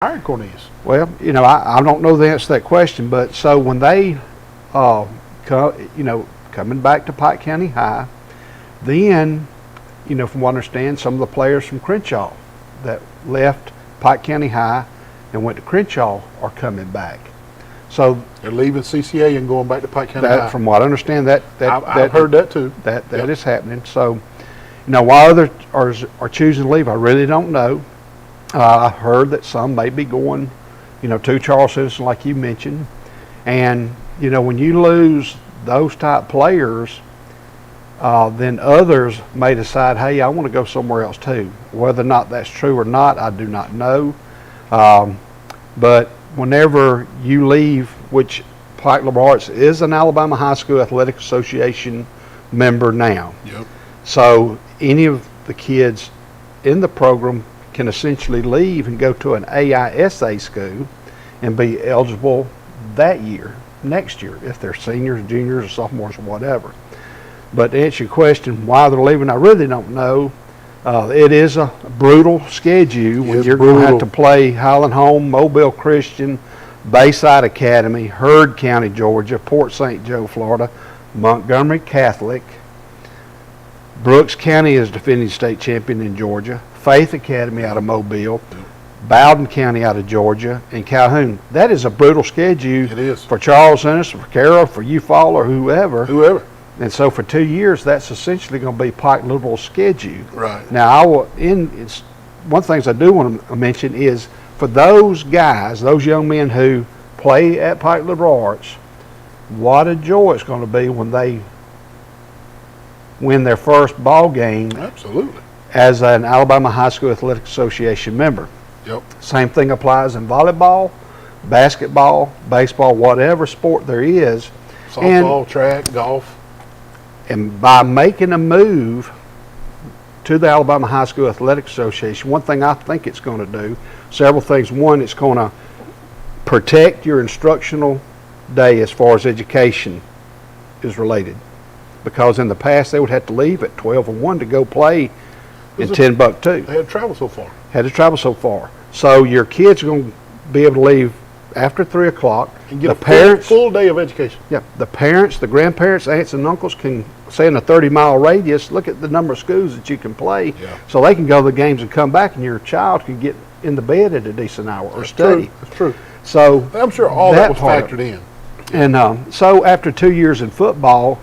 hired Cornelius? Well, I don't know the answer to that question, but so when they, coming back to Pike County High, then, from what I understand, some of the players from Crenshaw that left Pike County High and went to Crenshaw are coming back. So they're leaving CCA and going back to Pike County High. From what I understand, I've heard that too. That is happening. So, why others are choosing to leave, I really don't know. I heard that some may be going, to Charles Citizen, like you mentioned. And, when you lose those type players, then others may decide, hey, I want to go somewhere else too. Whether or not that's true or not, I do not know. But whenever you leave, which Pike Liberal Arts is an Alabama High School Athletic Association member now. Yep. So any of the kids in the program can essentially leave and go to an AISA school and be eligible that year, next year, if they're seniors, juniors, or sophomores, or whatever. But to answer your question, why they're leaving, I really don't know. It is a brutal schedule when you're going to have to play Highland Home, Mobile Christian, Bayside Academy, Heard County, Georgia, Port St. Joe, Florida, Montgomery Catholic, Brooks County is defending state champion in Georgia, Faith Academy out of Mobile, Bowden County out of Georgia, and Calhoun. That is a brutal schedule. It is. For Charles Ennis, for Carroll, for you Fall, or whoever. And so for 2 years, that's essentially going to be Pike Liberal's schedule. Right. Now, one of the things I do want to mention is for those guys, those young men who play at Pike Liberal Arts, what a joy it's going to be when they win their first ball game. Absolutely. As an Alabama High School Athletic Association member. Yep. Same thing applies in volleyball, basketball, baseball, whatever sport there is. Softball, track, golf. And by making a move to the Alabama High School Athletic Association, one thing I think it's going to do, several things. One, it's going to protect your instructional day as far as education is related. Because in the past, they would have to leave at 12 or 1 to go play in Timbuktu. They had to travel so far. So your kids are going to be able to leave after 3 o'clock. And get a full day of education. Yeah, the parents, the grandparents, aunts and uncles can, say in a 30-mile radius, look at the number of schools that you can play. Yeah. So they can go to the games and come back, and your child can get in the bed at a decent hour or study. That's true. So I'm sure all that was factored in. And so after 2 years in football,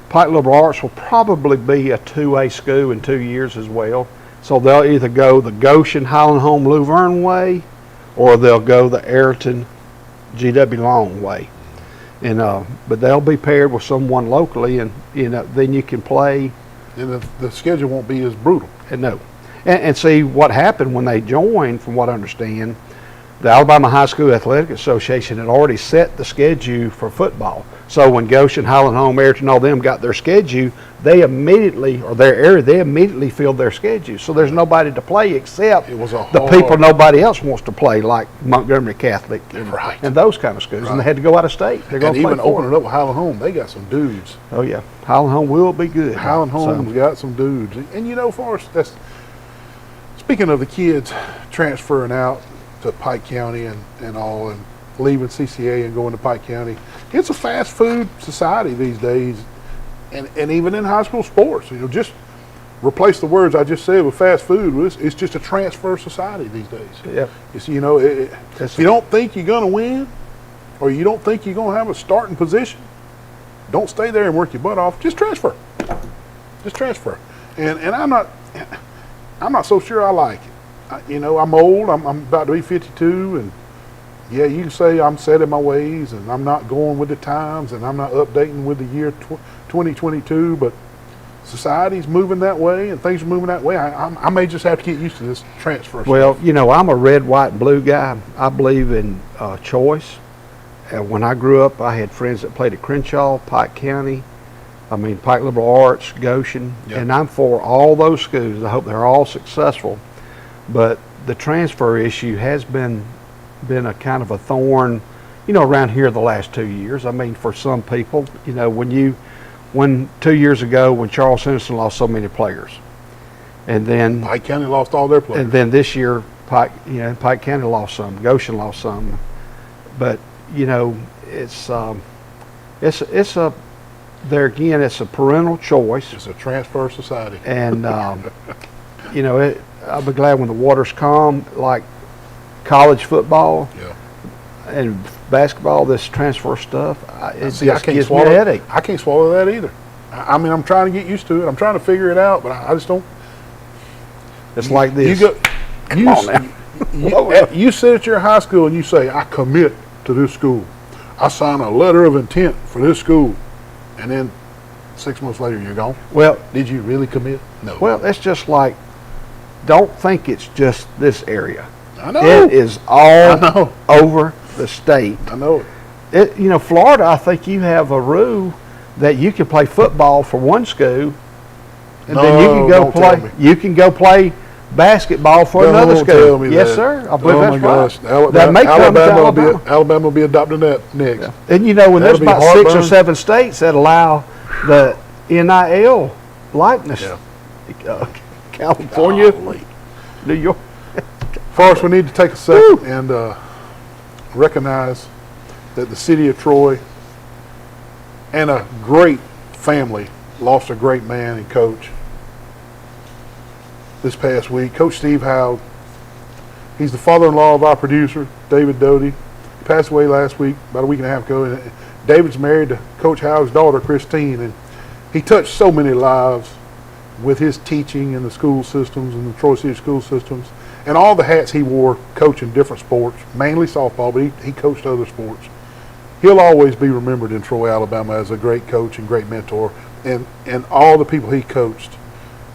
Pike Liberal Arts will probably be a 2A school in 2 years as well. So they'll either go the Goshen, Highland Home, Laverne way, or they'll go the Ayrton, G.W. Long way. And but they'll be paired with someone locally, and then you can play. And the schedule won't be as brutal. And see what happened when they joined. From what I understand, the Alabama High School Athletic Association had already set the schedule for football. So when Goshen, Highland Home, Ayrton, all them got their schedule, they immediately filled their schedule. So there's nobody to play except the people nobody else wants to play, like Montgomery Catholic and those kind of schools. Right. And they had to go out of state. They're going to even opening up with Highland Home, they got some dudes. Oh yeah, Highland Home will be good. Highland Home's got some dudes. And Forrest, speaking of the kids transferring out to Pike County and all, and leaving CCA and going to Pike County, it's a fast food society these days, and even in high school sports, just replace the words I just said with fast food. It's just a transfer society these days. Yeah. If you don't think you're going to win, or you don't think you're going to have a starting position, don't stay there and work your butt off. Just transfer. And I'm not so sure I like it. I'm old. I'm about to be 52, and yeah, you can say I'm set in my ways, and I'm not going with the times, and I'm not updating with the year 2022, but society's moving that way, and things are moving that way. I may just have to get used to this transfer. Well, I'm a red, white, and blue guy. I believe in choice. And when I grew up, I had friends that played at Crenshaw, Pike County, Pike Liberal Arts, Goshen, and I'm for all those schools. I hope they're all successful. But the transfer issue has been a kind of a thorn, around here the last 2 years. For some people, when 2 years ago when Charles Henderson lost so many players, and then Pike County lost all their players, and then this year Pike, Pike County lost some, Goshen lost some, but it's there again. It's a parental choice. It's a transfer society. And I'll be glad when the water's calm, like college football and basketball. This transfer stuff, it just gives me a headache. I can't swallow that either. I mean, I'm trying to get used to it. I'm trying to figure it out, but I just don't. It's like this. Come on now. You sit at your high school and you say, I commit to this school. I sign a letter of intent for this school. And then 6 months later, you're gone. Well, did you really commit? No. Well, it's just like, don't think it's just this area. I know. It is all over the state. I know it. Florida, I think you have a rule that you can play football for one school, and then you can go play. You can go play basketball for another school. Tell me yes, that. sir. I believe that's gosh. right. That may come to Alabama. Alabama will be adopting that next. Yeah. And when there's about 6 or 7 states that allow the NIL likeness, California, New York. Forrest, we need to take a second and recognize that the city of Troy and a great family lost a great man and coach this past week. Coach Steve Howe. He's the father-in-law of our producer, David Doty. He passed away last week, about a week and a half ago. And David's married to Coach Howe's daughter, Christine, and he touched so many lives with his teaching in the school systems and the Troy City school systems and all the hats he wore coaching different sports, mainly softball, but he coached other sports. He'll always be remembered in Troy, Alabama as a great coach and great mentor, and all the people he coached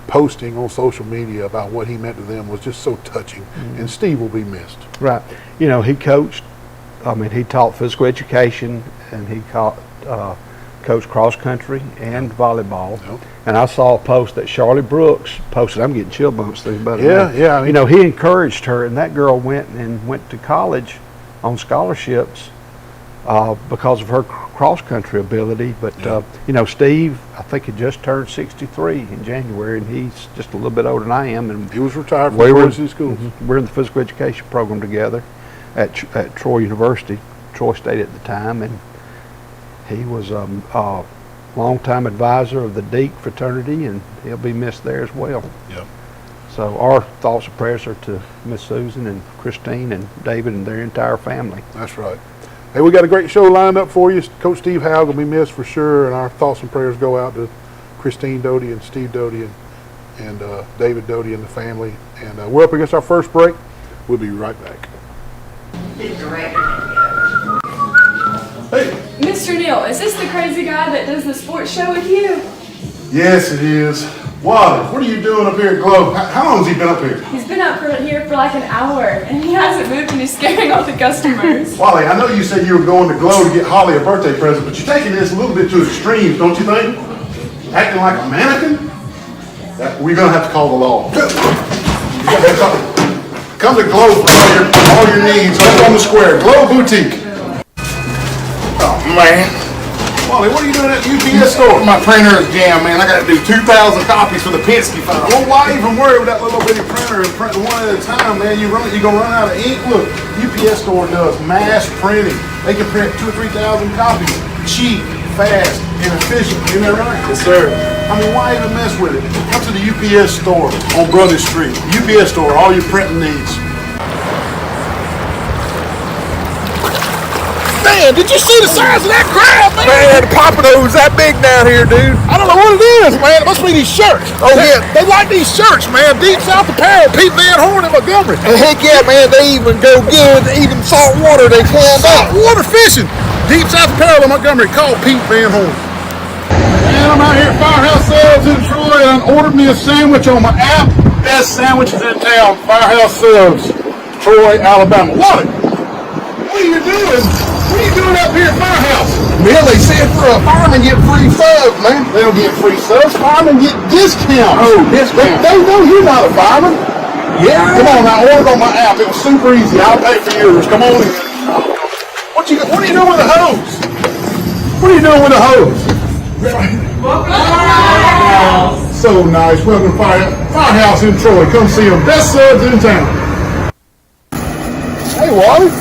posting on social media about what he meant to them was just so touching, and Steve will be missed. Right. He coached, he taught physical education, and he coached cross country and volleyball. Yep. And I saw a post that Charlie Brooks posted. I'm getting chill bumps thinking about it. Yeah. He encouraged her, and that girl went to college on scholarships because of her cross country ability. But Steve, I think, had just turned 63 in January, and he's just a little bit older than I am. And he was retired from Troy City Schools. We're in the physical education program together at Troy University, Troy State at the time, and he was a longtime advisor of the Deke fraternity, and he'll be missed there as well. Yep. So our thoughts and prayers are to Miss Susan and Christine and David and their entire family. That's right. Hey, we got a great show lined up for you. Coach Steve Howe will be missed for sure, and our thoughts and prayers go out to Christine Doty and Steve Doty and David Doty and the family. And we're up against our first break. We'll be right back. Hey. Mr. Neal, is this the crazy guy that does the sports show with you? Yes, it is. Wally, what are you doing up here at Globe? How long has he been up here? He's been up here for like an hour, and he hasn't moved, and he's scaring all the customers. Wally, I know you said you were going to Globe to get Holly a birthday present, but you're taking this a little bit to extremes, don't you think? Acting like a mannequin? We're going to have to call the law. Come to Globe for all your needs up on the square. Globe Boutique. Oh, man. Wally, what are you doing at the UPS store? My printer is jammed, man. I got to do 2,000 copies for the Penske file. Well, why even worry with that little bitty printer and print one at a time, man? You're going to run out of ink. Look, UPS store does mass printing. They can print 2,000 or 3,000 copies. Cheap, fast, and efficient. Isn't that right? Yes, sir. I mean, why even mess with it? Come to the UPS store on Brother Street. UPS store, all your printing needs. Man, did you see the size of that crowd, man? Man, the Pompadour's that big down here, dude. I don't know what it is, man. It must be these shirts. Oh, yeah. They like these shirts, man. Deep South Apparel, Pete Van Horn and Montgomery. And heck yeah, man. They even go good. Even salt water, they climb up. Water fishing. Deep South Apparel in Montgomery. Call Pete Van Horn. Man, I'm out here at Firehouse Subs in Troy, and I ordered me a sandwich on my app. Best sandwiches in town. Firehouse Subs, Troy, Alabama. What are you doing? What are you doing up here at Firehouse? Man, they said for a fireman get free subs, man. They don't get free subs. Firemen get discounts. Oh, discounts. They know you're not a fireman. Yeah. Come on, I ordered on my app. It was super easy. I'll pay for yours. Come on in. What are you doing with the hose? What are you doing with the hose? Welcome to Firehouse. So nice. Welcome to Firehouse in Troy. Come see them. Best subs in town. Hey, Wally.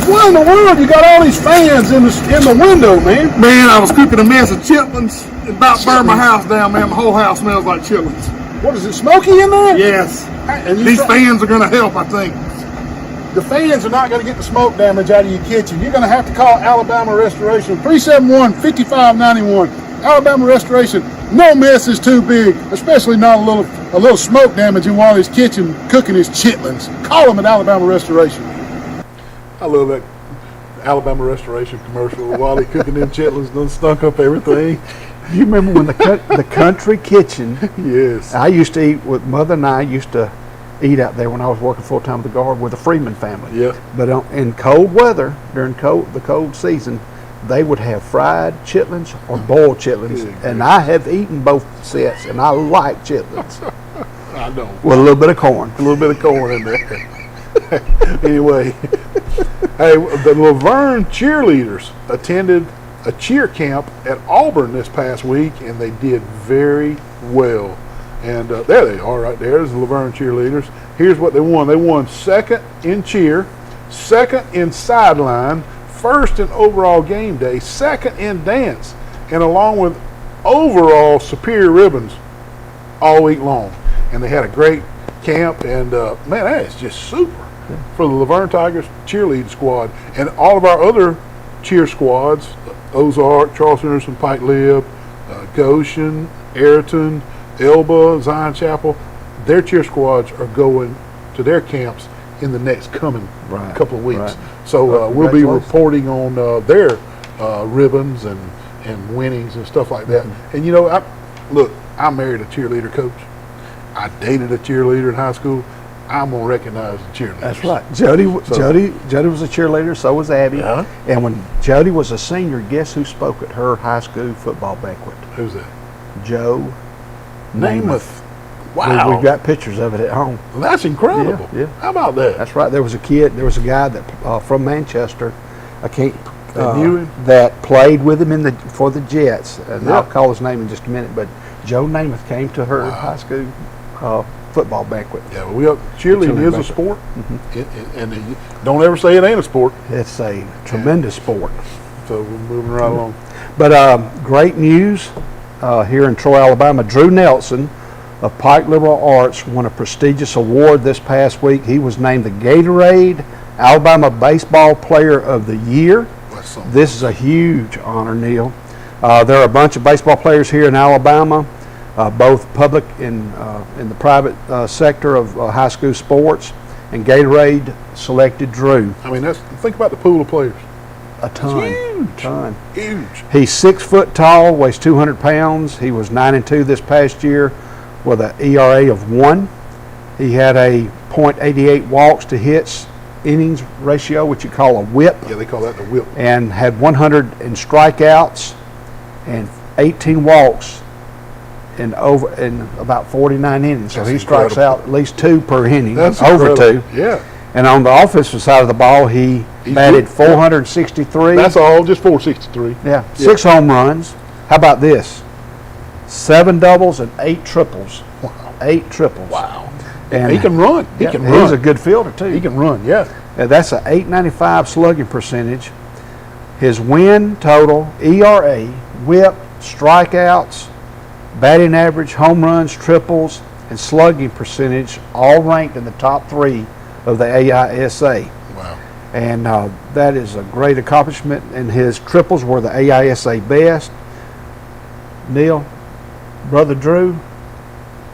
What in the world? You got all these fans in the window, man. Man, I was cooking a mess of chitlins and about burned my house down, man. My whole house smells like chitlins. What is it, smoky in there? Yes. And These fans are going to help, I think. The fans are not going to get the smoke damage out of your kitchen. You're going to have to call Alabama Restoration, 371-5591. Alabama Restoration. No mess is too big, especially not a little smoke damage in Wally's kitchen cooking his chitlins. Call them at Alabama Restoration. I love that Alabama Restoration commercial. Wally cooking them chitlins done stunk up everything. You remember when the country kitchen? Yes. I used to eat with Mother and I used to eat out there when I was working full time with the Guard with the Freeman family. Yeah. But in cold weather during the cold season, they would have fried chitlins or boiled chitlins, and I have eaten both sets, and I like chitlins. I know. With a little bit of corn. A little bit of corn in there. Anyway, hey, the Laverne cheerleaders attended a cheer camp at Auburn this past week, and they did very well. And there they are right there. There's the Laverne cheerleaders. Here's what they won. They won second in cheer, second in sideline, first in overall game day, second in dance, and along with overall superior ribbons all week long. And they had a great camp, and man, that is just super for the Laverne Tigers cheerleading squad. And all of our other cheer squads, Ozark, Charles Henderson, Pike Lib, Goshen, Ayrton, Elba, Zion Chapel, their cheer squads are going to their camps in the next coming couple of weeks. Right. So we'll be reporting on their ribbons and winnings and stuff like that. And you know, I married a cheerleader coach. I dated a cheerleader in high school. I'm gonna recognize the cheerleaders. That's right. Jody was a cheerleader. So was Abby. Yeah. And when Jody was a senior, guess who spoke at her high school football banquet? Who's that? Joe Namath. Wow. We've got pictures of it at home. Well, that's incredible. Yeah. How about that? That's right. There was a guy that from Manchester. I can't. Knew him? That played with him for the Jets, and I'll call his name in just a minute. But Joe Namath came to her high school football banquet. Yeah, well, cheerleading is a sport, and don't ever say it ain't a sport. It's a tremendous sport. So we're moving right along. But great news here in Troy, Alabama. Drew Nelson of Pike Liberal Arts won a prestigious award this past week. He was named the Gatorade Alabama Baseball Player of the Year. This is a huge honor, Neil. There are a bunch of baseball players here in Alabama, both public and in the private sector of high school sports, and Gatorade selected Drew. I mean, think about the pool of players. A ton. Huge. Ton. Huge. He's 6 foot tall, weighs 200 pounds. He was 9-2 this past year with an ERA of 1. He had a .88 walks to hits innings ratio, which you call a whip. Yeah, they call that the whip. And had 100 in strikeouts and 18 walks in about 49 innings. So he strikes out at least 2 per inning. That's over incredible. 2. Yeah. And on the offensive side of the ball, he's batted 463. That's all, just 463. Yeah, 6 home runs. How about this? 7 doubles and 8 triples. Wow. 8 triples. Wow. And he can run. He can run. He's a good fielder too. He can run, yeah. That's a .895 slugging percentage. His win total, ERA, whip, strikeouts, batting average, home runs, triples, and slugging percentage all ranked in the top 3 of the AISA. Wow. And that is a great accomplishment. And his triples were the AISA best. Neil, Brother Drew,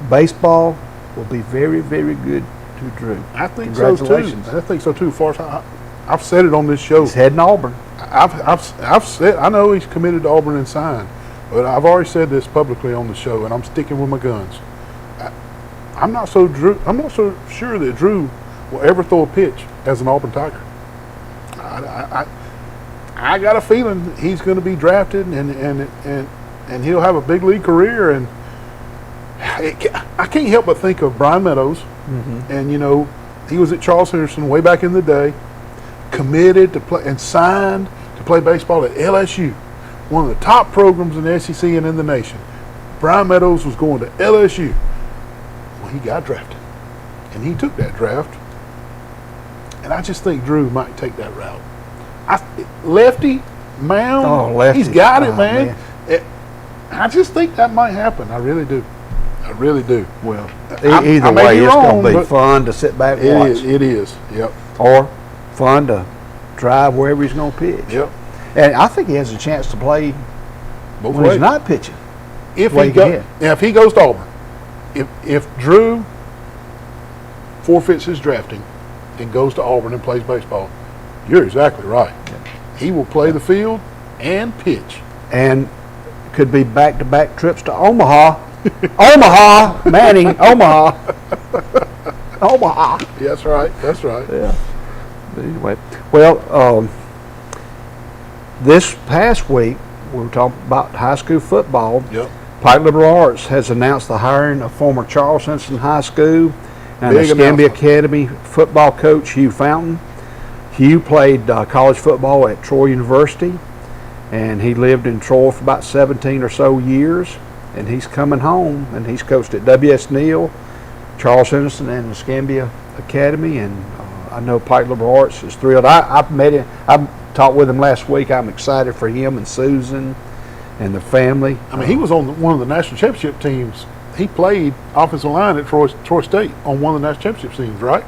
baseball will be very, very good to Drew. I think so too. I think so too. Far as I've said it on this show. He's heading Auburn. I've said, I know he's committed to Auburn and signed, but I've already said this publicly on the show, and I'm sticking with my guns. I'm not so sure that Drew will ever throw a pitch as an Auburn Tiger. I got a feeling he's going to be drafted and he'll have a big league career. And I can't help but think of Brian Meadows. Mm-hmm. And you know, he was at Charles Henderson way back in the day, committed to play and signed to play baseball at LSU, one of the top programs in the SEC and in the nation. Brian Meadows was going to LSU. Well, he got drafted, and he took that draft And I just think Drew might take that route. Lefty, mound, Oh, lefty. he's got it, Oh, man. I just think that might happen. I really do. I really do. Well, I either may way, be it's wrong, going to be but fun to sit back and watch. It is. Yep. Or fun to drive wherever he's going to pitch. Yep. And I think he has a chance to play Both when ways. he's not pitching. If way he he can go, hit. if he goes to Auburn, if Drew forfeits his drafting and goes to Auburn and plays baseball, you're exactly right. He will play the field and pitch. And could be back-to-back trips to Omaha. Omaha, Manning, Omaha. Omaha. That's right. That's right. Yeah. Anyway, well, this past week, we were talking about high school football. Yep. Pike Liberal Arts has announced the hiring of former Charles Henson High School and Big Escambia announcement. Academy football coach Hugh Fountain. Hugh played college football at Troy University, and he lived in Troy for about 17 or so years. And he's coming home, and he's coached at W.S. Neal, Charles Henderson, and Escambia Academy. And I know Pike Liberal Arts is thrilled. I've met him. I talked with him last week. I'm excited for him and Susan and the family. I mean, he was on one of the national championship teams. He played offensive line at Troy State on one of the national championship teams, right?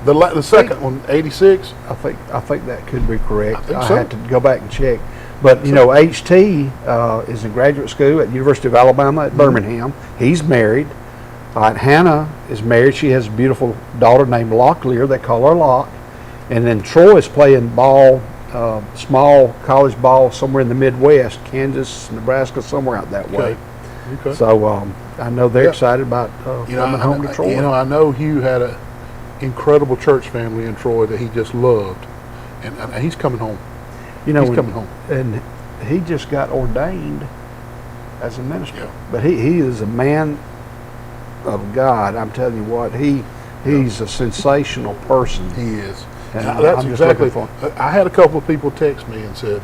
The second one, 86. I think that could be correct. I think I so. had to go back and check. But, you know, HT is in graduate school at the University of Alabama at Birmingham. He's married. Hannah is married. She has a beautiful daughter named Locklear. They call her Lock. And then Troy is playing ball, small college ball somewhere in the Midwest, Kansas, Nebraska, somewhere out that way. Okay. So I know they're Yeah. excited about coming home to Troy. You know, I know Hugh had an incredible church family in Troy that he just loved, and he's coming home. You know, He's coming home. And he just got ordained as a minister. Yeah. But he is a man of God. I'm telling you what, he's a sensational person. He is. And That's I'm just exactly. looking I had a couple of people text me and said,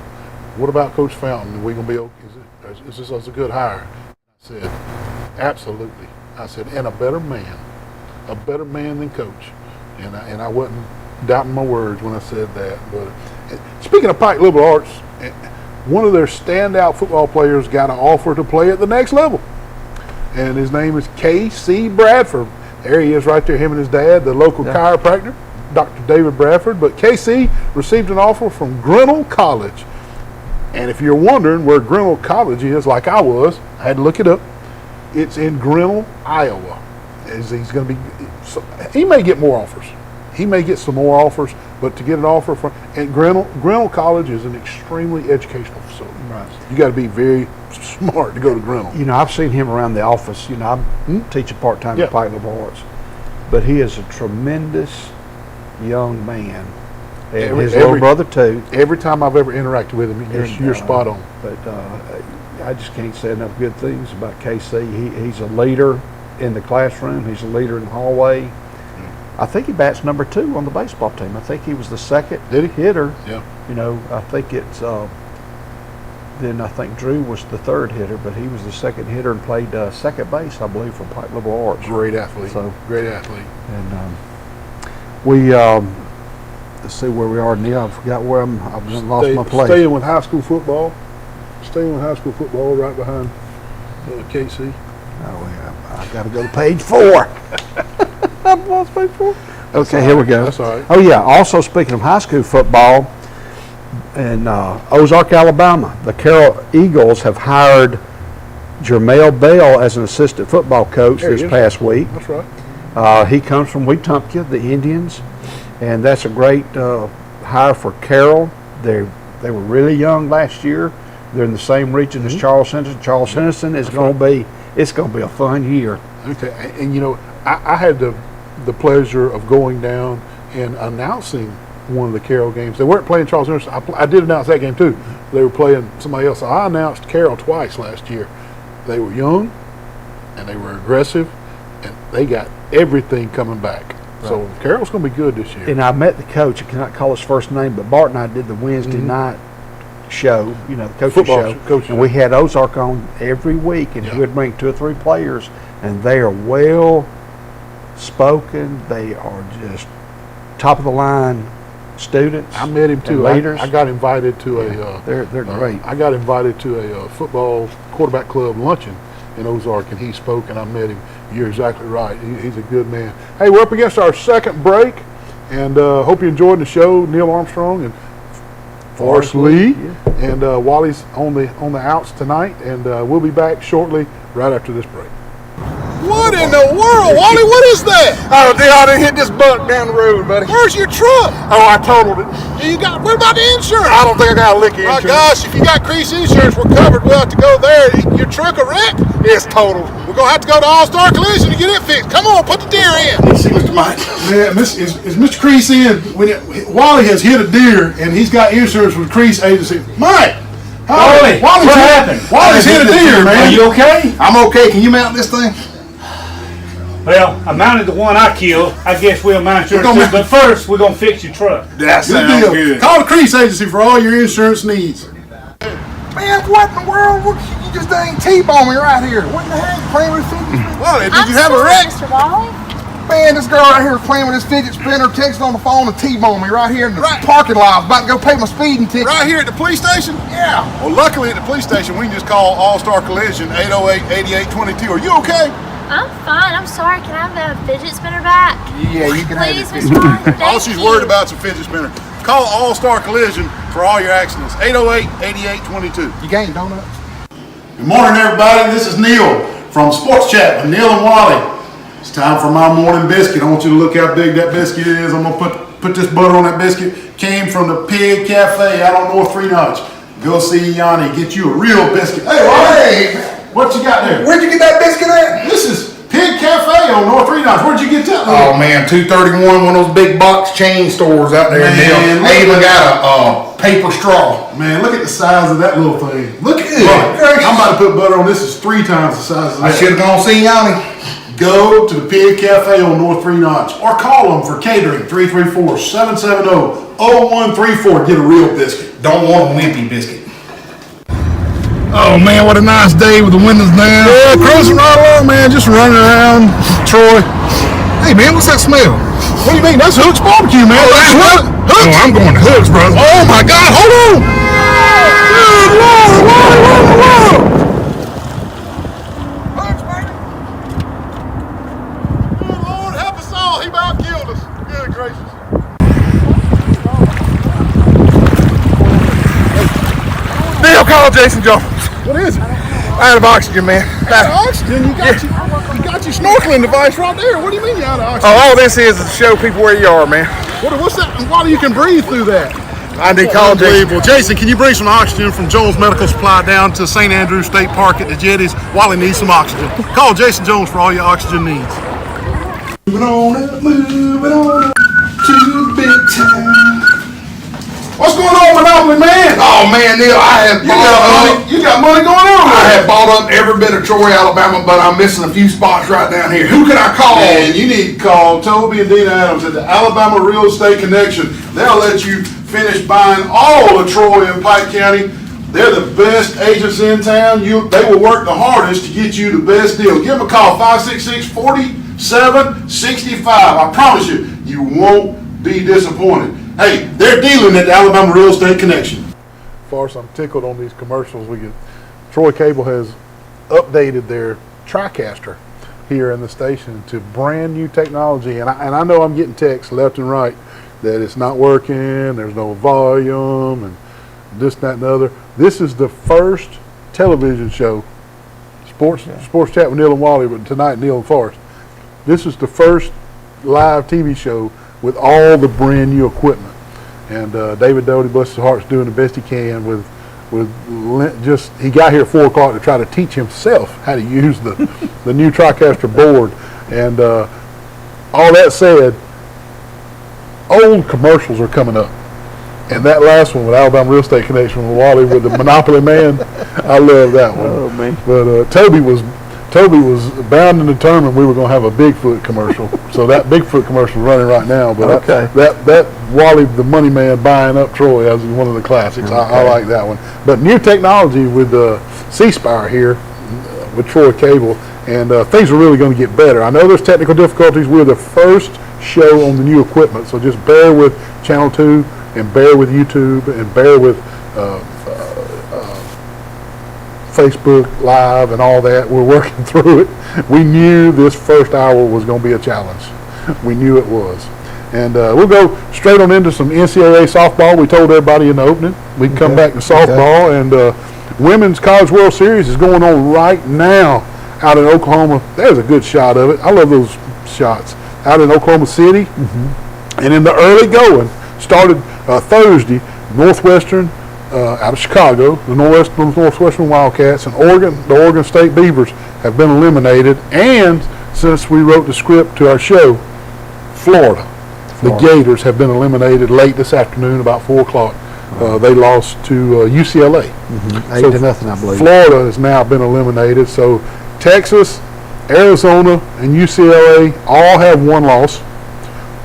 "What about Coach Fountain? Are we going to be okay? Is this a good hire?" I said, "Absolutely." I said, "And a better man than Coach." And I wasn't doubting my words when I said that. But speaking of Pike Liberal Arts, one of their standout football players got an offer to play at the next level, and his name is K.C. Bradford. There he is, right there. Him and his dad, the local chiropractor, Dr. David Bradford. But K.C. received an offer from Grinnell College. And if you're wondering where Grinnell College is, like I was, I had to look it up. It's in Grinnell, Iowa. He's going to be. He may get more offers. He may get some more offers, but to get an offer from and Grinnell College is an extremely educational facility. Right. You got to be very smart to go to Grinnell. You know, I've seen him around the office. You know, I'm teaching part-time Yeah. at Pike Liberal Arts. But he is a tremendous young man. And his little brother, too. Every time I've ever interacted with him, you're spot on. But I just can't say enough good things about KC. He's a leader in the classroom. He's a leader in the hallway. I think he bats number 2 on the baseball team. I think he was the second hitter. Yeah. You know, I think it's then I think Drew was the third hitter, but he was the second hitter and played second base, I believe, for Pike Liberal Arts. Great athlete. So great athlete. and we let's see where we are, Neil. I forgot where I've lost my place. Staying with high school football. Staying with high school football right behind KC. Oh, yeah, I've got to go to page 4. I've lost page 4. Okay, here we go. That's all right. Oh, yeah. Also, speaking of high school football, in Ozark, Alabama, the Carroll Eagles have hired Jermail Bell as an assistant football coach There he this is. past week. That's right. He comes from Wetumpka, the Indians, and that's a great hire for Carroll. They were really young last year. They're in the same region as Charles Henderson. Charles Henderson is going to be. It's going to be a fun year. Okay, and you know, I had the pleasure of going down and announcing one of the Carroll games. They weren't playing Charles Henderson. I did announce that game too. They were playing somebody else. So I announced Carroll twice last year. They were young, and they were aggressive, and they got everything coming back. Right. So Carroll's going to be good this year. And I met the coach. I cannot call his first name, but Bart and I did the Wednesday night show, you know, the coaching Football show. coaching. And we had Ozark on every week, and he would bring 2 or 3 players, and they are well spoken. They are just top of the line students. I met him too. and leaders. I got invited to a. They're great. I got invited to a football quarterback club luncheon in Ozark, and he spoke, and I met him. You're exactly right. He's a good man. Hey, we're up against our second break, and hope you enjoyed the show. Neil Armstrong and Forrest Lee, and Wally's on the outs tonight, and we'll be back shortly, right after this break. What in the world, Wally? What is that? Oh, dude, I done hit this buck down the road, buddy. Where's your truck? Oh, I totaled it. What about the insurance? I don't think I got a lick of insurance. My gosh, if you got Crease Insurance, we're covered. We'll have to go there. Your truck a wreck? It's totaled. We're going to have to go to All-Star Collision to get it fixed. Come on, put the deer in. Let's see, Mr. Mike. Man, is Mr. Crease in? Wally has hit a deer, and he's got insurance with Crease Agency. Mike! Wally, what happened? Wally's hit a deer, man. Are you okay? I'm okay. Can you mount this thing? Well, I mounted the one I killed. I guess we'll mount yours too. But first, we're going to fix your truck. That sounds good. Call the Crease Agency for all your insurance needs. Man, what in the world? You just dang T-boned me right here. What in the heck? Playing with fidget spinner? Wally, did you have a wreck? Mr. Wally? Man, this girl right here playing with this fidget spinner, texting on the phone and T-boned me right here in the parking lot. I was about to go pay my speeding ticket. Right here at the police station? Yeah. Well, luckily at the police station, we can just call All-Star Collision 808-8822. Are you okay? I'm fine. I'm sorry. Can I have a fidget spinner back? Yeah, you can Please, have it. Mr. Martin. All she's worried about is a fidget spinner. Call All-Star Collision for all your accidents. 808-8822. You gained donuts? Good morning, everybody. This is Neil from Sports Chat with Neil and Wally. It's time for my morning biscuit. I want you to look how big that biscuit is. I'm going to put this butter on that biscuit. Came from the Pig Cafe out on North 3 Notch. Go see Yanni. Get you a real biscuit. Hey, Wally. Hey, What you got there? where'd you get that biscuit at? This is Pig Cafe on North 3 Notch. Where'd you get that? Oh man, 231, one of those big box chain stores out there. Man, They even got a paper straw. Man, look at the size of that little thing. Look at it. Gracious. I'm about to put butter on this. It's 3 times the size of I that. should have gone see Yanni. Go to the Pig Cafe on North 3 Notch or call them for catering 334-770-0134. Get a real biscuit. Don't want a wimpy biscuit. Oh man, what a nice day with the windows down. Yeah, cruising right along, man, just running around Troy. Hey man, what's that smell? What do you mean? That's Hook's barbecue, man. Oh, that's what? Hooks? Oh, I'm going to Hook's, bro. Oh my God, hold on! Good Lord, whoa. Hooks, baby. Good Lord, help us all. He about killed us. Good gracious. Neil, call Jason Jones. What is it? Out of oxygen, man. Out of oxygen? You got your snorkeling device right there. What do you mean you're out of oxygen? Oh, all this is to show people where you are, man. What's that? Why do you can breathe through that? I need to call Jason. Jason, can you bring some oxygen from Jones Medical Supply down to St. Andrews State Park at the Jetties? Wally needs some oxygen. Call Jason Jones for all your oxygen needs. Moving on up to big time. What's going on, Monopoly man? Oh man, Neil, you got money going on. I have bought up every bit of Troy, Alabama, but I'm missing a few spots right down here. Who can I call? Man, you need to call Toby and Dina Adams at the Alabama Real Estate Connection. They'll let you finish buying all of Troy and Pike County. They're the best agents in town. They will work the hardest to get you the best deal. Give them a call, 566-4765. I promise you, you won't be disappointed. Hey, they're dealing at the Alabama Real Estate Connection. Forrest, I'm tickled on these commercials. Troy Cable has updated their TriCaster here in the station to brand new technology, and I know I'm getting texts left and right that it's not working, there's no volume, and this, that, and the other. This is the first television show, Sports Chat with Neil and Wally, but tonight Neil and Forrest. This is the first live TV show with all the brand new equipment. And David Doty, bless his heart, is doing the best he can he got here at 4 o'clock to try to teach himself how to use the new TriCaster board. And all that said, old commercials are coming up. And that last one with Alabama Real Estate Connection with Wally with the Monopoly Man, I love that one. Oh, man. But Toby was bound and determined we were going to have a Bigfoot commercial. So that Bigfoot commercial is running right now. But Okay. that Wally the Money Man buying up Troy as one of the classics. I like that one. But new technology with C-Spire here with Troy Cable, and things are really going to get better. I know there's technical difficulties. We're the first show on the new equipment. So just bear with Channel 2 and bear with YouTube and bear with Facebook Live and all that. We're working through it. We knew this first hour was going to be a challenge. We knew it was. And we'll go straight on into some NCAA softball. We told everybody in the opening. We can come back to softball. And Women's College World Series is going on right now out in Oklahoma. There's a good shot of it. I love those shots. Out in Oklahoma City. And in the early going, started Thursday, Northwestern out of Chicago, the Northwestern Wildcats, and the Oregon State Beavers have been eliminated. And since we wrote the script to our show, Florida. The Gators have been eliminated late this afternoon, about 4 o'clock. They lost to UCLA. 8-0, I believe. Florida has now been eliminated. So Texas, Arizona, and UCLA all have 1 loss.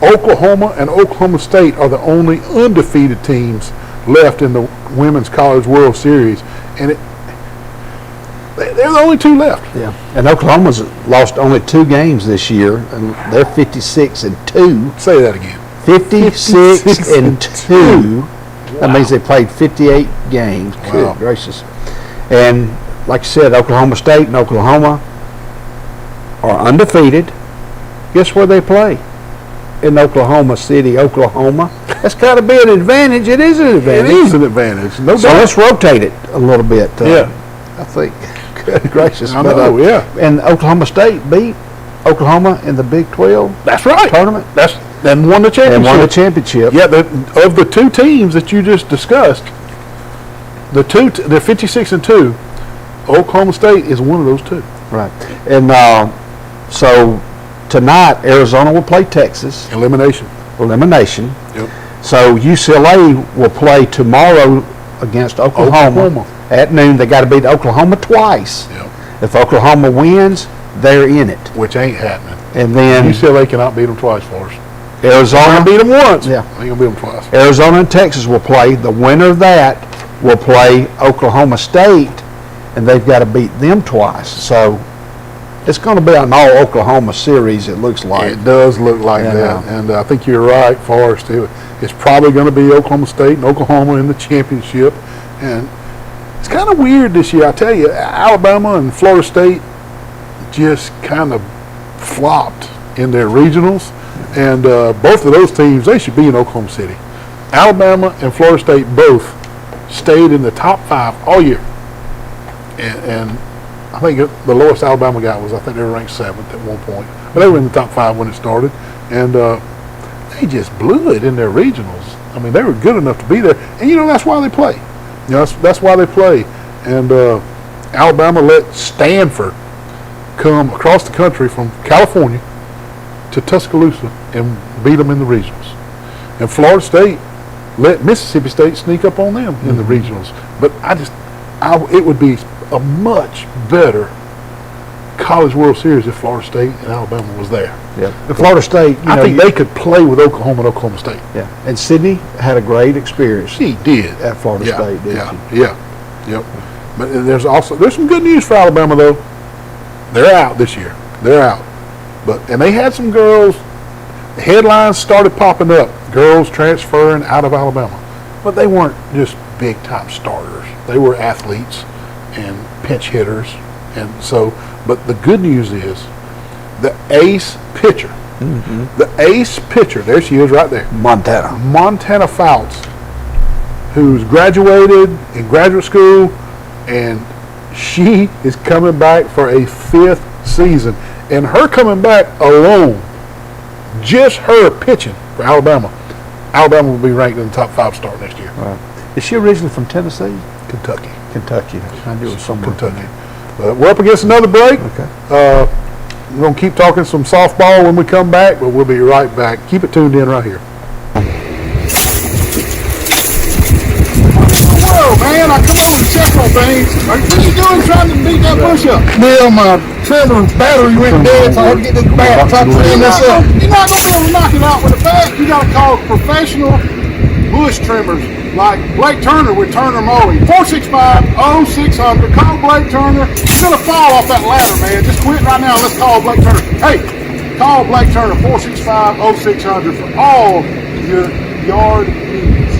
Oklahoma and Oklahoma State are the only undefeated teams left in the Women's College World Series. And they're the only 2 left. Yeah, and Oklahoma's lost only 2 games this year, and they're 56-2. Say that again. 56-2. Wow. That means they played 58 games. Wow. Good gracious! And like you said, Oklahoma State and Oklahoma are undefeated. Guess where they play? In Oklahoma City, Oklahoma. That's got to be an advantage. It is an advantage. It is an advantage. No So doubt. let's rotate it a little bit. Yeah. I think. Good gracious. I know, yeah. And Oklahoma State beat Oklahoma in the Big 12 That's right. tournament. And won the championship. And won the championship. Yeah, of the 2 teams that you just discussed, they're 56-2. Oklahoma State is one of those 2. Right. And so tonight, Arizona will play Texas. Elimination. Yep. So UCLA will play tomorrow against Oklahoma. At noon. They got to beat Oklahoma twice. Yep. If Oklahoma wins, they're in it. Which ain't happening. And then UCLA cannot beat them twice for us. Arizona Beat them once. Yeah. Ain't gonna beat them twice. Arizona and Texas will play. The winner of that will play Oklahoma State, and they've got to beat them twice. So it's going to be an all Oklahoma series, it looks like. It does look like that. And I think you're right, Forrest. It's probably going to be Oklahoma State and Oklahoma in the championship. And it's kind of weird this year. I tell you, Alabama and Florida State just kind of flopped in their regionals. And both of those teams, they should be in Oklahoma City. Alabama and Florida State both stayed in the top 5 all year. And I think the lowest Alabama got was, I think they were ranked 7th at one point. But they were in the top 5 when it started. And they just blew it in their regionals. I mean, they were good enough to be there. And, that's why they play. That's why they play. And Alabama let Stanford come across the country from California to Tuscaloosa and beat them in the regionals. And Florida State let Mississippi State sneak up on them in the regionals. But it would be a much better College World Series if Florida State and Alabama was there. Yeah. The Florida State, I think they could play with Oklahoma and Oklahoma State. Yeah. And Sydney had a great experience. She did At Florida State, didn't she? Yeah. Yep. But there's some good news for Alabama though. They're out this year. They're out. And they had some girls. The headlines started popping up. Girls transferring out of Alabama, but they weren't just big time starters. They were athletes and pinch hitters, and so. But the good news is, the ace pitcher, there she is right there, Montana Fouts, who's graduated in graduate school, and she is coming back for a 5th season. And her coming back alone, just her pitching for Alabama will be ranked in the top 5 start next year. Right. Is she originally from Tennessee? Kentucky. I knew it was somewhere. Kentucky. But we're up against another break. Okay. We're going to keep talking some softball when we come back, but we'll be right back. Keep it tuned in right here. Whoa, man, I come over to check on things. What are you doing trying to beat that bush up? Neil, my trimmer battery went dead, so I had to get this bat try to trim this up. You're not going to be able to knock it out with a bat. You got to call professional bush trimmers like Blake Turner with Turner Mowing. 465-0600. Call Blake Turner. You're going to fall off that ladder, man. Just quit right now. Let's call Blake Turner. Hey, Call Blake Turner 465-0600 for all your yard needs.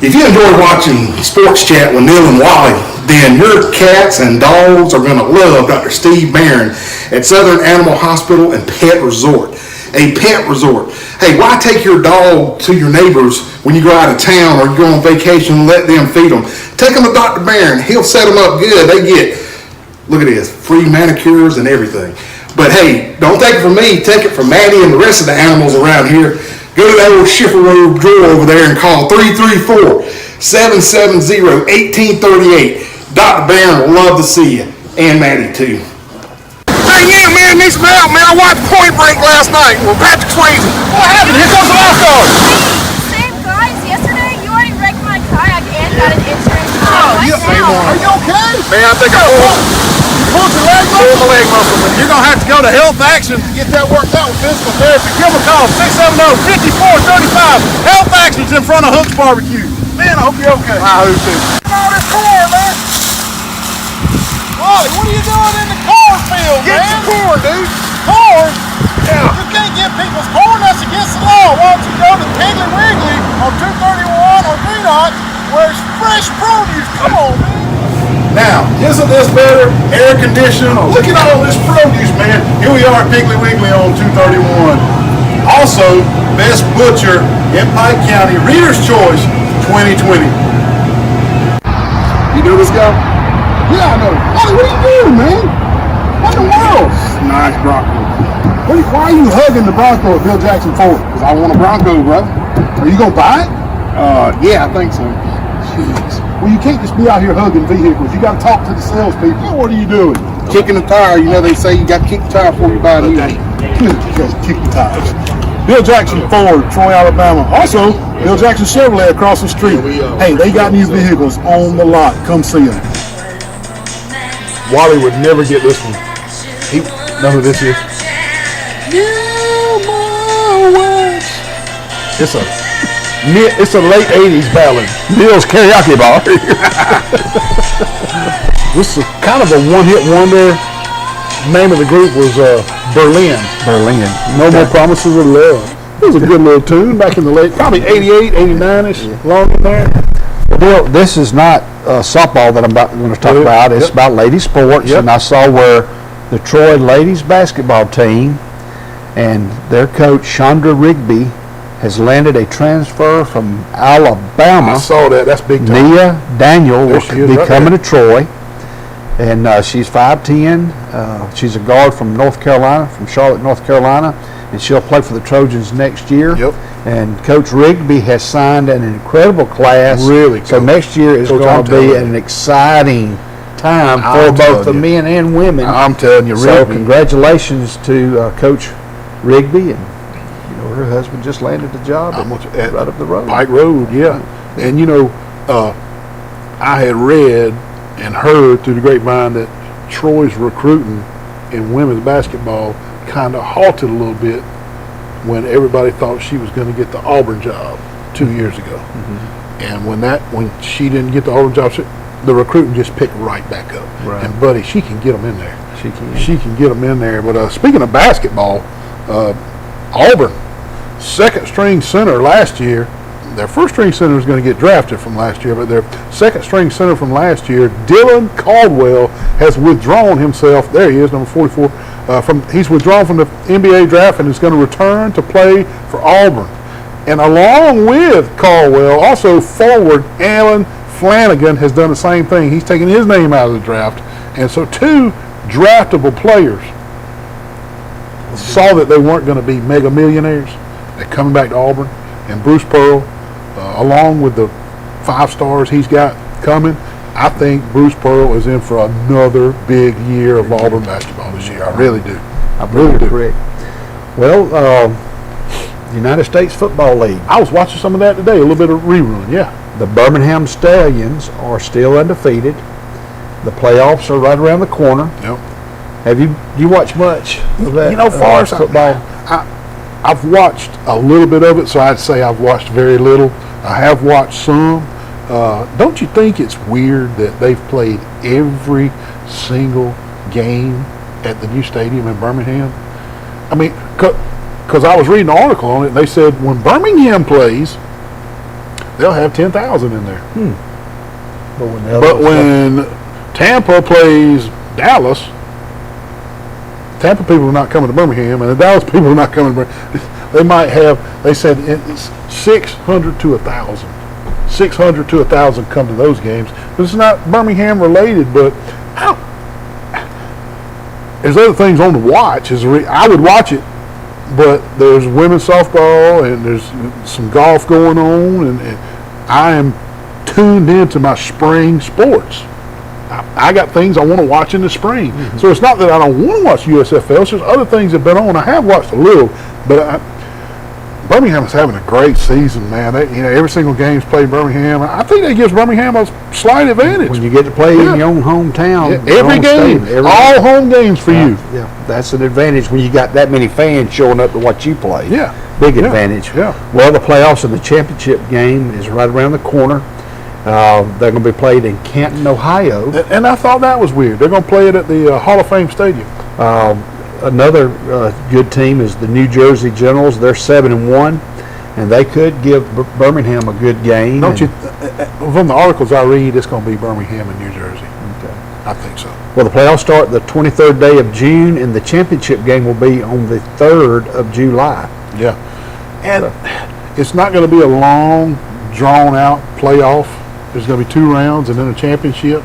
If you enjoy watching Sports Chat with Neil and Wally, then your cats and dogs are going to love Dr. Steve Barron at Southern Animal Hospital and Pet Resort. A pet resort. Hey, why take your dog to your neighbors when you go out of town or you go on vacation and let them feed them? Take them to Dr. Barron. He'll set them up good. They get, look at this, free manicures and everything. But hey, don't take it from me. Take it from Maddie and the rest of the animals around here. Go to that old Schiffer Road drawer over there and call 334-770-1838. Dr. Barron will love to see you. And Maddie too. Hey, yeah, man, need some help, man. I watched Point Break last night with Patrick Swayze. What happened? Here comes the lifeguard. Same guys, yesterday you already wrecked my kayak and got an insurance. Are you okay? Man, I think I pulled your leg muscle. Pulled my leg muscle. You're going to have to go to Health Action to get that worked out with physical therapy. Give them a call, 670-5435. Health Action's in front of Hook's Barbecue. Man, I hope you're okay. I hope too. Come on, this corn, man. Wally, what are you doing in the cornfield, man? Get your corn, dude. Corn? Yeah. You can't get people's corn. That's against the law. Why don't you go to Piggly Wiggly on 231 on Greenhot where it's fresh produce? Come on, man. Now, isn't this better? Air conditioned. Look at all this produce, man. Here we are at Piggly Wiggly on 231. Also, Best Butcher in Pike County, Reader's Choice 2020. You know this guy? Yeah, I know. Wally, what are you doing, man? What in the world? Nice Bronco. Why are you hugging the Bronco at Bill Jackson Ford? Because I want a Bronco, brother. Are you going to buy it? Yeah, I think so. Jeez. Well, you can't just be out here hugging vehicles. You got to talk to the salespeople. What are you doing? Kicking the tire, you know they say you got to kick the tire before you buy it. You guys kick the tires. Bill Jackson Ford, Troy, Alabama. Also, Bill Jackson Chevrolet across the street. Hey, they got new vehicles on the lot. Come see them. Wally would never get this one. He know who this is? It's a late 80s ballad. Neil's karaoke bar. This is kind of a one-hit wonder. Name of the group was Berlin. No More Promises of Love. It was a good little tune back in the late, probably 88, 89-ish, long in there. Bill, this is not softball that I'm going to talk about. It's about ladies sports, and I saw where the Troy ladies basketball team and their coach Chandra Rigby has landed a transfer from Alabama. I saw that. That's big time. Nia Daniel will be coming to Troy, and she's 5'10". She's a guard from North Carolina, from Charlotte, North Carolina, and she'll play for the Trojans next year. Yep. And Coach Rigby has signed an incredible class. Really, so next year is going to be an exciting time for both the men and women. I'm telling you, so Rigby. Congratulations to Coach Rigby, and her husband just landed the job right up the road. Pike Road, yeah. And I had read and heard through the grapevine that Troy's recruiting in women's basketball kind of halted a little bit when everybody thought she was going to get the Auburn job 2 years ago. Mm-hmm. And when she didn't get the Auburn job, the recruiting just picked right back up. Right. And buddy, she can get them in there. She can get them in there. But speaking of basketball, Auburn, second string center last year. Their first string center was going to get drafted from last year, but their second string center from last year, Dylan Caldwell, has withdrawn himself. There he is, number 44. He's withdrawn from the NBA draft and is going to return to play for Auburn. And along with Caldwell, also forward Alan Flanagan has done the same thing. He's taken his name out of the draft. And so two draftable players saw that they weren't going to be mega millionaires. They're coming back to Auburn. And Bruce Pearl, along with the 5 stars he's got coming, I think Bruce Pearl is in for another big year of Auburn basketball this year. I really do. I really do. Correct. Well, United States Football League. I was watching some of that today, a little bit of rerun, yeah. The Birmingham Stallions are still undefeated. The playoffs are right around the corner. Yep. Have you watched much of that? Forrest, football? I've watched a little bit of it, so I'd say I've watched very little. I have watched some. Don't you think it's weird that they've played every single game at the new stadium in Birmingham? I mean, because I was reading an article on it, and they said when Birmingham plays, they'll have 10,000 in there. But when Tampa plays Dallas, Tampa people are not coming to Birmingham, and the Dallas people are not coming to Birmingham. They might have, they said it's 600 to 1,000. 600 to 1,000 come to those games. But it's not Birmingham related, but there's other things on the watch. I would watch it, but there's women's softball and there's some golf going on, and I am tuned into my spring sports. I got things I want to watch in the spring. Mm-hmm. So it's not that I don't want to watch USFL. It's just other things that have been on. I have watched a little, but Birmingham is having a great season, man. Every single game's played in Birmingham. I think that gives Birmingham a slight advantage. When you get to play in your own hometown. Yeah, every game. All home games for you. Yeah, that's an advantage when you got that many fans showing up to watch you play. Yeah. Big advantage. Yeah. Well, the playoffs of the championship game is right around the corner. They're going to be played in Canton, Ohio. And I thought that was weird. They're going to play it at the Hall of Fame Stadium. Another good team is the New Jersey Generals. They're 7-1, and they could give Birmingham a good game. Don't you? From the articles I read, it's going to be Birmingham and New Jersey. Okay. I think so. Well, the playoffs start the 23rd day of June, and the championship game will be on the 3rd of July. Yeah. And it's not going to be a long, drawn-out playoff. There's going to be 2 rounds and then a championship.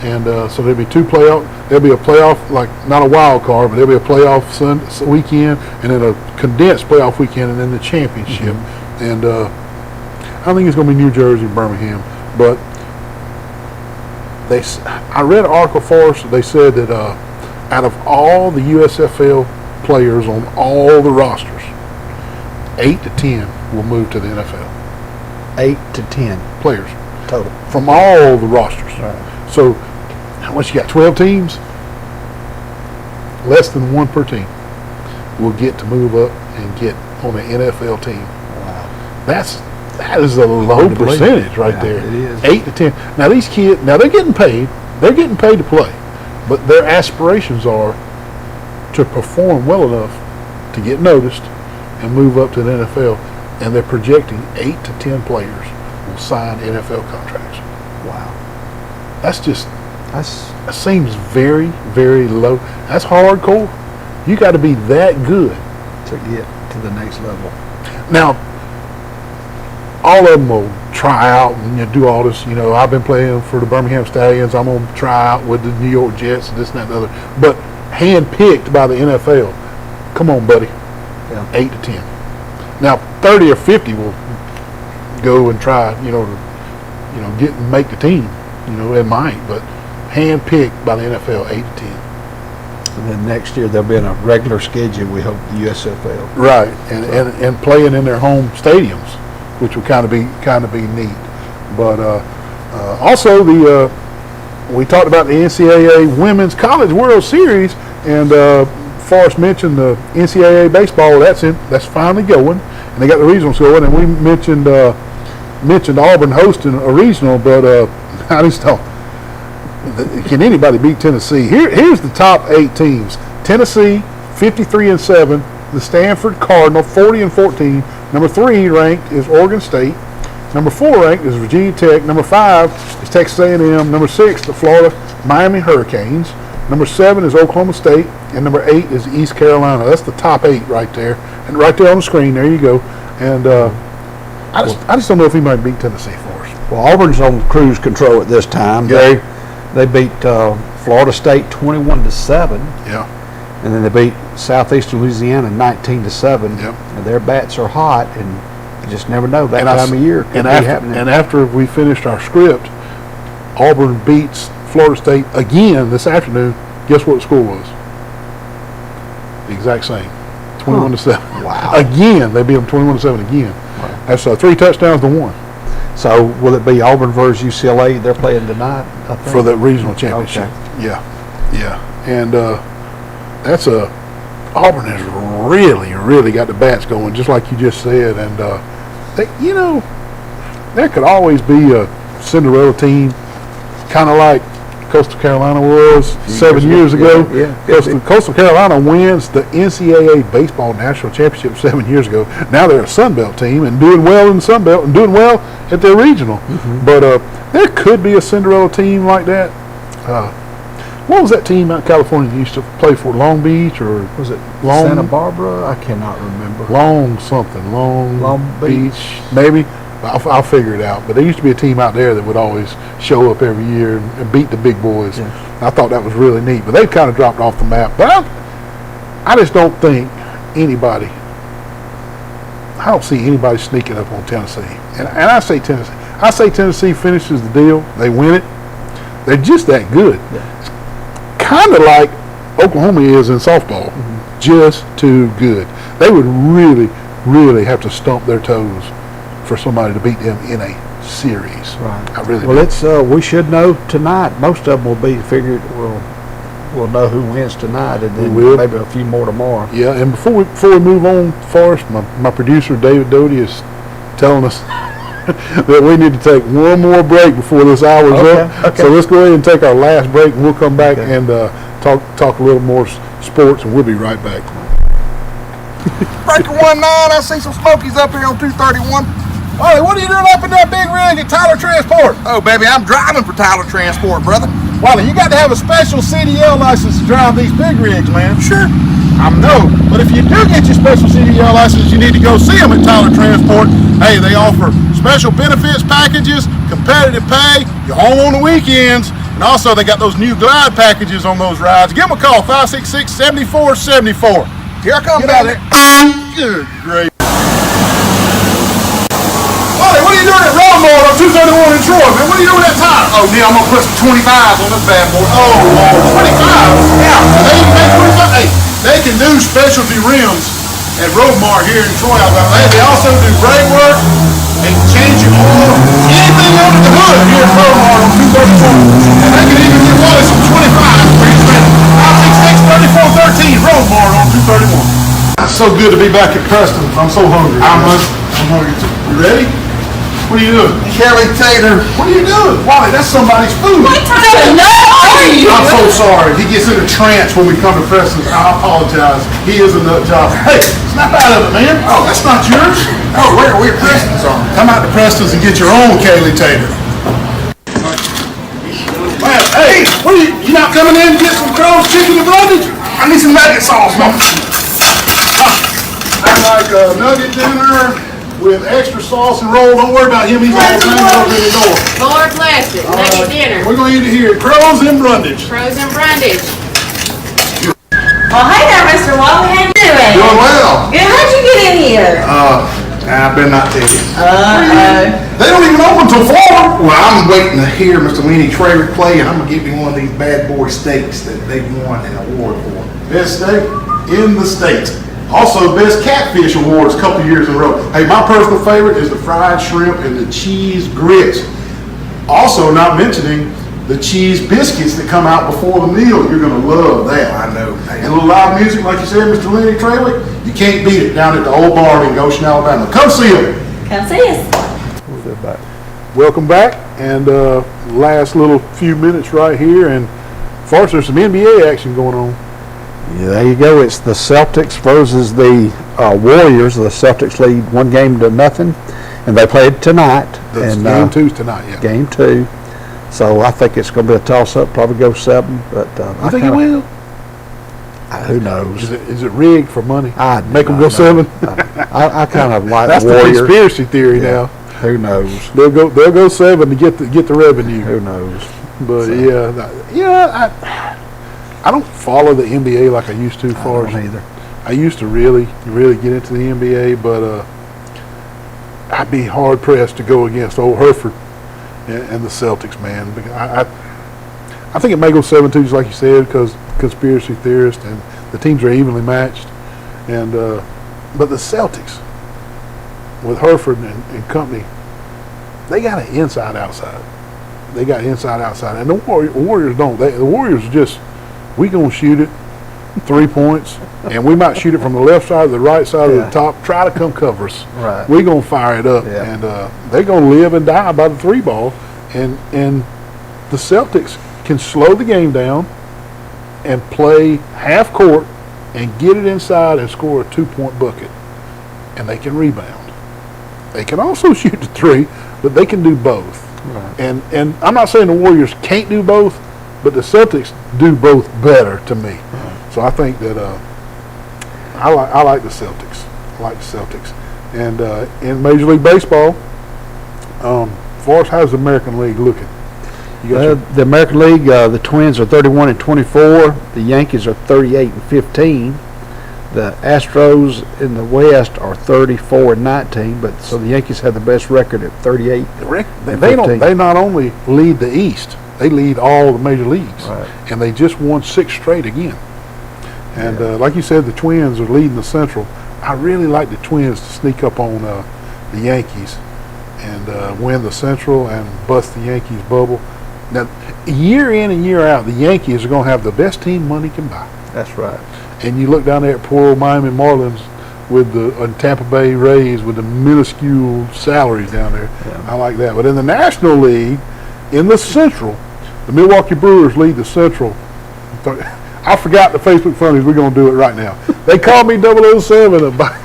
And so there'll be 2 playoff. There'll be a playoff, like not a wild card, but there'll be a playoff weekend, and then a condensed playoff weekend, and then the championship. Mm-hmm. And I think it's going to be New Jersey, Birmingham. But I read an article for us. They said that out of all the USFL players on all the rosters, 8 to 10 will move to the NFL. 8 to 10 players total from all the rosters. Right. So, how much you got? 12 teams. Less than 1 per team will get to move up and get on an NFL team. Wow, that is a low percentage right there. It is 8 to 10. Now these kids, they're getting paid. They're getting paid to play, but their aspirations are to perform well enough to get noticed and move up to the NFL. And they're projecting 8 to 10 players will sign NFL contracts. Wow. That seems very, very low. That's hardcore. You got to be that good to get to the next level. Now, all of them will try out and do all this. I've been playing for the Birmingham Stallions. I'm going to try out with the New York Jets and this and that and the other. But hand-picked by the NFL. Come on, buddy. Yeah. 8 to 10. Now, 30 or 50 will go and try, get and make the team. It might, but hand-picked by the NFL, 8 to 10. And then next year they'll be in a regular schedule, we hope, the USFL. Right, and playing in their home stadiums, which would kind of be neat. But also we talked about the NCAA Women's College World Series, and Forrest mentioned the NCAA baseball. That's finally going, and they got the regionals going. And we mentioned Auburn hosting a regional, but I just don't. Can anybody beat Tennessee? Here's the top 8 teams: Tennessee, 53-7; the Stanford Cardinal, 40-14. Number 3 ranked is Oregon State. Number 4 ranked is Virginia Tech. Number 5 is Texas A&M. Number 6, the Florida Miami Hurricanes. Number 7 is Oklahoma State, and number 8 is East Carolina. That's the top 8 right there, and right there on the screen. There you go. And I just don't know if anybody beat Tennessee for us. Well, Auburn's on cruise control at this time. Yeah. They beat Florida State 21-7. Yeah. And then they beat Southeastern Louisiana 19-7. Yep. And their bats are hot, and you just never know that time of year could be happening. And after we finished our script, Auburn beats Florida State again this afternoon. Guess what the score was? The exact same, 21-7. Wow! Again, they beat them 21-7 again. Wow. That's 3 touchdowns to 1. So will it be Auburn versus UCLA? They're playing tonight, I think, for the regional championship. Okay. Yeah. And Auburn has really got the bats going, just like you just said. And there could always be a Cinderella team, kind of like Coastal Carolina was 7 years ago. Yeah. Coastal Carolina wins the NCAA baseball national championship 7 years ago. Now they're a Sun Belt team and doing well in the Sun Belt and doing well at their regional. But there could be a Cinderella team like that. What was that team out in California that used to play for Long Beach, or was it Santa Barbara? I cannot remember. Long Beach, maybe. I'll figure it out. But there used to be a team out there that would always show up every year and beat the big boys. Yeah. I thought that was really neat. But they've kind of dropped off the map. But I just don't think anybody, I don't see anybody sneaking up on Tennessee. And I say Tennessee. I say Tennessee finishes the deal. They win it. They're just that good. Yeah. Kind of like Oklahoma is in softball. Just too good. They would really, really have to stump their toes for somebody to beat them in a series. Right. I really Well, do. we should know tonight. Most of them will be figured. We'll know who wins tonight, and then maybe a few more tomorrow. Yeah, and before we move on, Forrest, my producer David Doty is telling us that we need to take one more break before this hour's up. Okay. So let's go ahead and take our last break, and we'll come back and talk a little more sports, and we'll be right back. Breaker 19, I see some smokies up here on 231. Wally, what are you doing up in that big rig at Tyler Transport? Oh, baby, I'm driving for Tyler Transport, brother. Wally, you got to have a special CDL license to drive these big rigs, man. Sure. I know, but if you do get your special CDL license, you need to go see them at Tyler Transport. Hey, they offer special benefits packages, competitive pay, you're home on the weekends, and also they got those new glide packages on those rides. Give them a call, 566-7474. Here I come, baby. Good great. Wally, what are you doing at Rollmore on 231 in Troy, man? What are you doing at that tire? Oh, Neil, I'm going to put some 25s on this bad boy. Oh, Lord, 25? Yeah. They can make 25. Hey, they can do specialty rims at Rollmore here in Troy, Alabama. They also do brake work and change your oil, anything under the hood here at Rollmore on 231. And they can even give Wally some 25s for his ready. 566-3413, Rollmore on 231. It's so good to be back at Preston. I'm so hungry. I'm hungry too. You ready? What are you doing? Kelly Tater. What are you doing? Wally, that's somebody's food. What kind of nut are you? I'm so sorry. He gets in a trance when we come to Preston. I apologize. He is a nut job. Hey, snap out of it, man. Oh, that's not yours. Oh, we're Preston's on. Come out to Preston's and get your own Kelly Tater. Man, hey, what are you not coming in to get some Crow's chicken and brundage? I need some nugget sauce, man. I like a nugget dinner with extra sauce and roll. Don't worry about him. He's all things over in the door. Lord bless it. Nugget dinner. We're going to eat it here. Crow's and brundage. Crows and brundage. Well, hey there, Mr. Wally. How you doing? Doing well. Good. How'd you get in here? I better not tell you. Uh-oh. They don't even open till 4. Well, I'm waiting to hear Mr. Lenny Traver play, and I'm going to give me one of these bad boy steaks that they won an award for. Best steak in the state. Also, Best Catfish Awards a couple years in a row. Hey, my personal favorite is the fried shrimp and the cheese grits. Also, not mentioning the cheese biscuits that come out before the meal. You're going to love that. I know. And a little live music, like you said, Mr. Lenny Traver, you can't beat it down at the old bar in Goshen, Alabama. Come see them. Come see us. Welcome back, and last little few minutes right here, and Forrest, there's some NBA action going on. Yeah, there you go. It's the Celtics versus the Warriors. The Celtics lead 1-0, and they played tonight. That's and game 2's tonight, yeah. Game 2. So I think it's going to be a toss-up. Probably go 7. But I think it will. Who knows? Is it rigged for money? I Make them go 7. I kind of like That's the the Warriors. conspiracy theory now. Who knows? They'll go 7 to get the revenue. Who knows? But I don't follow the NBA like I used to. I don't either. I used to really get into the NBA, but I'd be hard pressed to go against old Herford and the Celtics, man. Because I think it may go 7-2, just like you said, because conspiracy theorists and the teams are evenly matched. And but the Celtics with Herford and company, they got an inside-outside. They got inside-outside, and the Warriors don't. The Warriors just, we gonna shoot it 3 points, and we might shoot it from the left side or the right side or the top. Try to come cover us. Right. We gonna fire it up, and they're gonna live and die by the 3 ball. And the Celtics can slow the game down and play half court and get it inside and score a 2-point bucket. And they can rebound. They can also shoot the three, but they can do both. Right. And I'm not saying the Warriors can't do both, but the Celtics do both better to me. Right. So I think that I like the Celtics. I like the Celtics. And in Major League Baseball, for us, how's the American League looking? The American League, the Twins are 31-24. The Yankees are 38-15. The Astros in the West are 34-19. But so the Yankees have the best record at 38. They not only lead the East, they lead all the major leagues, right. And they just won 6 straight again. And like you said, the Twins are leading the Central. I really like the Twins to sneak up on the Yankees and win the Central and bust the Yankees bubble. Now, year in and year out, the Yankees are going to have the best team money can buy. That's right. And you look down there at poor old Miami Marlins with the Tampa Bay Rays with the minuscule salaries down there. Yeah. I like that. But in the National League, in the Central, the Milwaukee Brewers lead the Central. I forgot the Facebook funnies. We're going to do it right now. They called me 007 about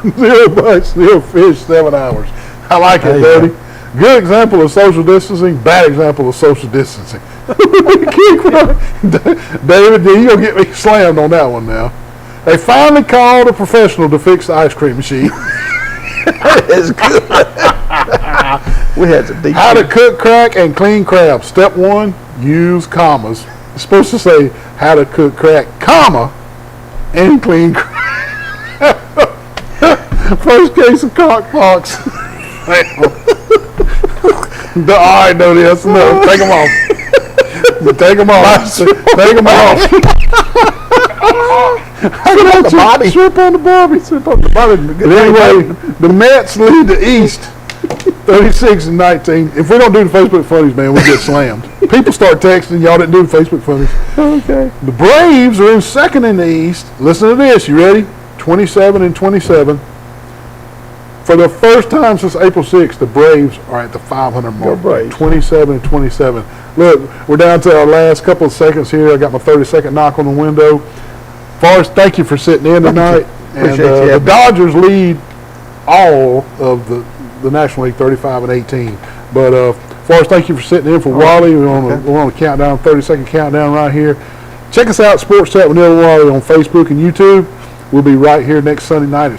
0 bucks, 0 fish, 7 hours. I like it, Daddy. Good example of social distancing, bad example of social distancing. David, you're going to get me slammed on that one now. They finally called a professional to fix the ice cream machine. It's good. We had some deep. How to cook, crack, and clean crabs. Step 1, use commas. It's supposed to say how to cook, crack, comma, and clean crab. First case of cock pox. I know this. No, take them off. Take them off. Take them off. Slip on the Bobby. Slip on the Bobby. But anyway, the Mets lead the East 36-19. If we don't do the Facebook funnies, man, we get slammed. People start texting, y'all didn't do the Facebook funnies. Okay. The Braves are in second in the East. Listen to this. You ready? 27-27. For the first time since April 6th, the Braves are at the 500 mark. 27-27. Look, we're down to our last couple of seconds here. I got my 30-second knock on the window. Forrest, thank you for sitting in tonight. And the Dodgers lead all of the National League 35-18. But Forrest, thank you for sitting in for Wally. We're on a countdown, 30-second countdown right here. Check us out, Sports Chat with Neil and Wally on Facebook and YouTube. We'll be right here next Sunday night at